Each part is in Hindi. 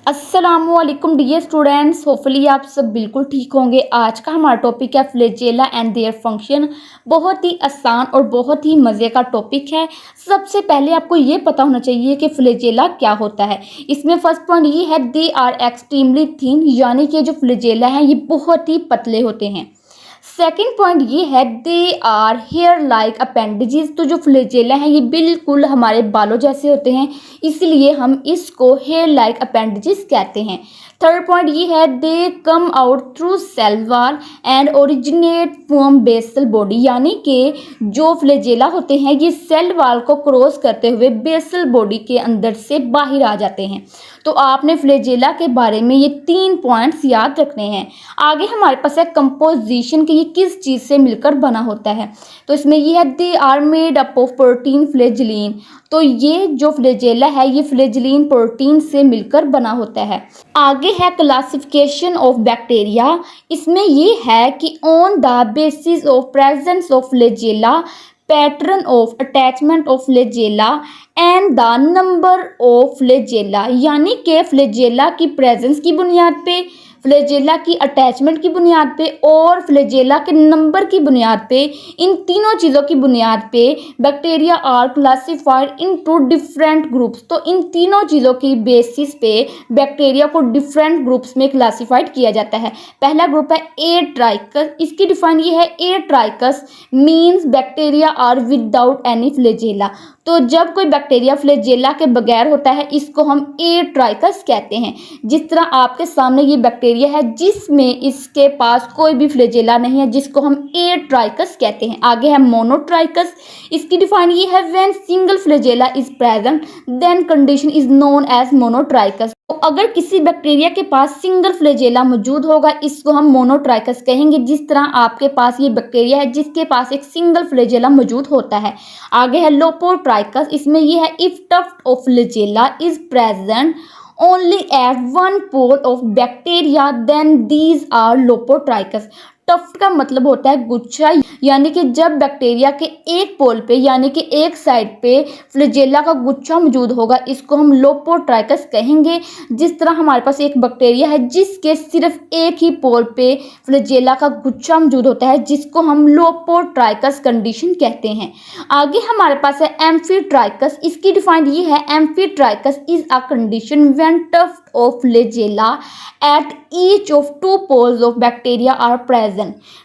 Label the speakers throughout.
Speaker 1: अस्सलामुअलैकुम डियर स्टूडेंट्स, होपफुली आप सब बिल्कुल ठीक होंगे। आज का हमारा टॉपिक है फ्लैजेला एंड देयर फंक्शन। बहुत ही आसान और बहुत ही मज़े का टॉपिक है। सबसे पहले आपको ये पता होना चाहिए कि फ्लैजेला क्या होता है। इसमें फर्स्ट पॉइंट ये है, दे आर एक्सट्रीमली थिन, यानी कि जो फ्लैजेला हैं ये बहुत ही पतले होते हैं। सेकेंड पॉइंट ये है, they are hair like appendages, तो जो फ्लैजेला हैं ये बिल्कुल हमारे बालों जैसे होते हैं, इसलिए हम इसको हेयर लाइक अपेंडेजेस कहते हैं। थर्ड पॉइंट ये है, they come out through cell wall and originate from basal body, यानी कि जो फ्लैजेला होते हैं ये सेल वॉल को क्रॉस करते हुए बेसल बॉडी के अंदर से बाहर आ जाते हैं। तो आपने फ्लैजेला के बारे में ये 3 पॉइंट्स याद रखने हैं। आगे हमारे पास है कंपोजिशन, कि ये किस चीज़ से मिलकर बना होता है। तो इसमें ये है, they are made up of protein flagellin, तो ये जो फ्लैजेला है ये फ्लैजेलिन प्रोटीन से मिलकर बना होता है। आगे है क्लासिफिकेशन ऑफ बैक्टीरिया। इसमें ये है कि on the basis of presence of flagella, pattern of attachment of flagella and the number of flagella, यानी कि फ्लैजेला की प्रेजेंस की बुनियाद पे, फ्लैजेला की अटैचमेंट की बुनियाद पे और फ्लैजेला के नंबर की बुनियाद पे, इन तीनों चीज़ों की बुनियाद पे bacteria are classified into different groups. तो इन तीनों चीज़ों की बेसिस पे बैक्टीरिया को डिफरेंट ग्रुप्स में क्लासिफाइड किया जाता है। पहला ग्रुप है ए ट्राइकस। इसकी डिफाइन ये है, atrichous means bacteria are without any flagella. तो जब कोई बैक्टीरिया फ्लैजेला के बगैर होता है इसको हम ए ट्राइकस कहते हैं। जिस तरह आपके सामने ये बैक्टीरिया है जिसमें इसके पास कोई भी फ्लैजेला नहीं है, जिसको हम ए ट्राइकस कहते हैं। आगे है मोनोट्राइकस। इसकी डिफाइन ये है, when single flagella is present then condition is known as monotrichous. तो अगर किसी बैक्टीरिया के पास सिंगल फ्लैजेला मौजूद होगा इसको हम मोनोट्राइकस कहेंगे। जिस तरह आपके पास ये बैक्टीरिया है जिसके पास एक सिंगल फ्लैजेला मौजूद होता है। आगे है लोपोट्राइकस। इसमें यह है, if tuft of flagella is present only at one pole of bacteria then these are lophotrichous. Tuft का मतलब होता है गुच्छा, यानी कि जब बैक्टीरिया के एक पोल पे यानी कि एक साइड पे फ्लैजेला का गुच्छा मौजूद होगा इसको हम लोपोट्राइकस कहेंगे। जिस तरह हमारे पास एक बैक्टीरिया है जिसके सिर्फ एक ही पोल पे फ्लैजेला का गुच्छा मौजूद होता है जिसको हम लोपोट्राइकस कंडीशन कहते हैं। आगे हमारे पास है एम्फीट्राइकस। इसकी डिफाइन ये है, amphitrichous is a condition when tuft of flagella at each of 2 poles of bacteria are present.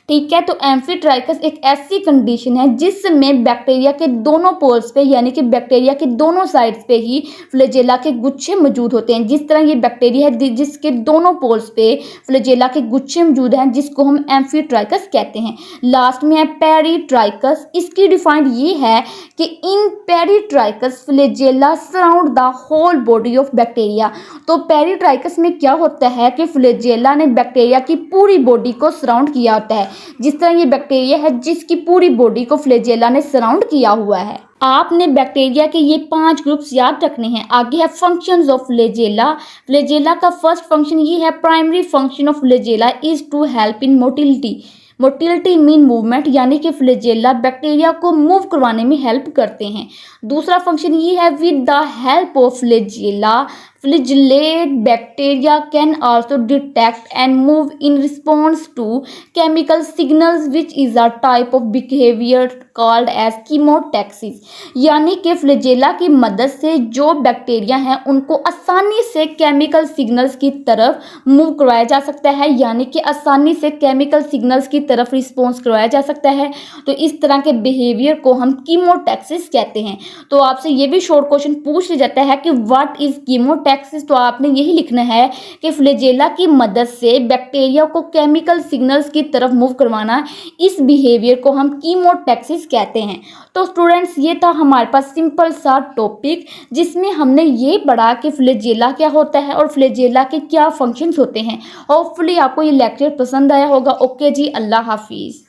Speaker 1: ठीक है, तो एम्फीट्राइकस एक ऐसी कंडीशन है जिसमें बैक्टीरिया के दोनों पोल्स पे यानी कि बैक्टीरिया के दोनों साइड्स पे ही फ्लैजेला के गुच्छे मौजूद होते हैं। जिस तरह ये बैक्टीरिया है जिसके दोनों पोल्स पे फ्लैजेला के गुच्छे मौजूद हैं जिसको हम एम्फीट्राइकस कहते हैं। लास्ट में है पेरीट्राइकस। इसकी डिफाइंड ये है कि इन peritrichous flagella surround the whole body of bacteria. तो पेरीट्राइकस में क्या होता है कि फ्लैजेला ने बैक्टीरिया की पूरी बॉडी को सराउंड किया होता है। जिस तरह ये बैक्टीरिया है जिसकी पूरी बॉडी को फ्लैजेला ने सराउंड किया हुआ है। आपने बैक्टीरिया के ये 5 ग्रुप्स याद रखने हैं। आगे है फंक्शंस ऑफ फ्लैजेला। फ्लैजेला का फर्स्ट फंक्शन ये है, primary function of flagella is to help in motility. Motility mean movement, यानी कि फ्लैजेला बैक्टीरिया को मूव करवाने में हेल्प करते हैं। दूसरा फंक्शन ये है, with the help of flagella flagellate bacteria can also detect and move in response to chemical signals which is a type of behaviour called as chemotaxis. यानी कि फ्लैजेला की मदद से जो बैक्टीरिया हैं उनको आसानी से केमिकल सिग्नल्स की तरफ मूव करवाया जा सकता है, यानी कि आसानी से केमिकल सिग्नल्स की तरफ रिस्पॉन्स करवाया जा सकता है। तो इस तरह के बिहेवियर को हम कीमोटैक्सिस कहते हैं। तो आपसे ये भी शॉर्ट क्वेश्चन पूछ लिया जाता है कि व्हाट इज कीमोटैक्सिस, तो आपने यही लिखना है कि फ्लैजेला की मदद से बैक्टीरिया को केमिकल सिग्नल्स की तरफ मूव करवाना, इस बिहेवियर को हम कीमोटैक्सिस कहते हैं। तो स्टूडेंट्स, ये था हमारे पास सिंपल सा टॉपिक जिसमें हमने ये पढ़ा कि फ्लैजेला क्या होता है और फ्लैजेला के क्या फंक्शंस होते हैं। होपफुली आपको ये लेक्चर पसंद आया होगा। ओके जी, अल्लाह हाफिज़।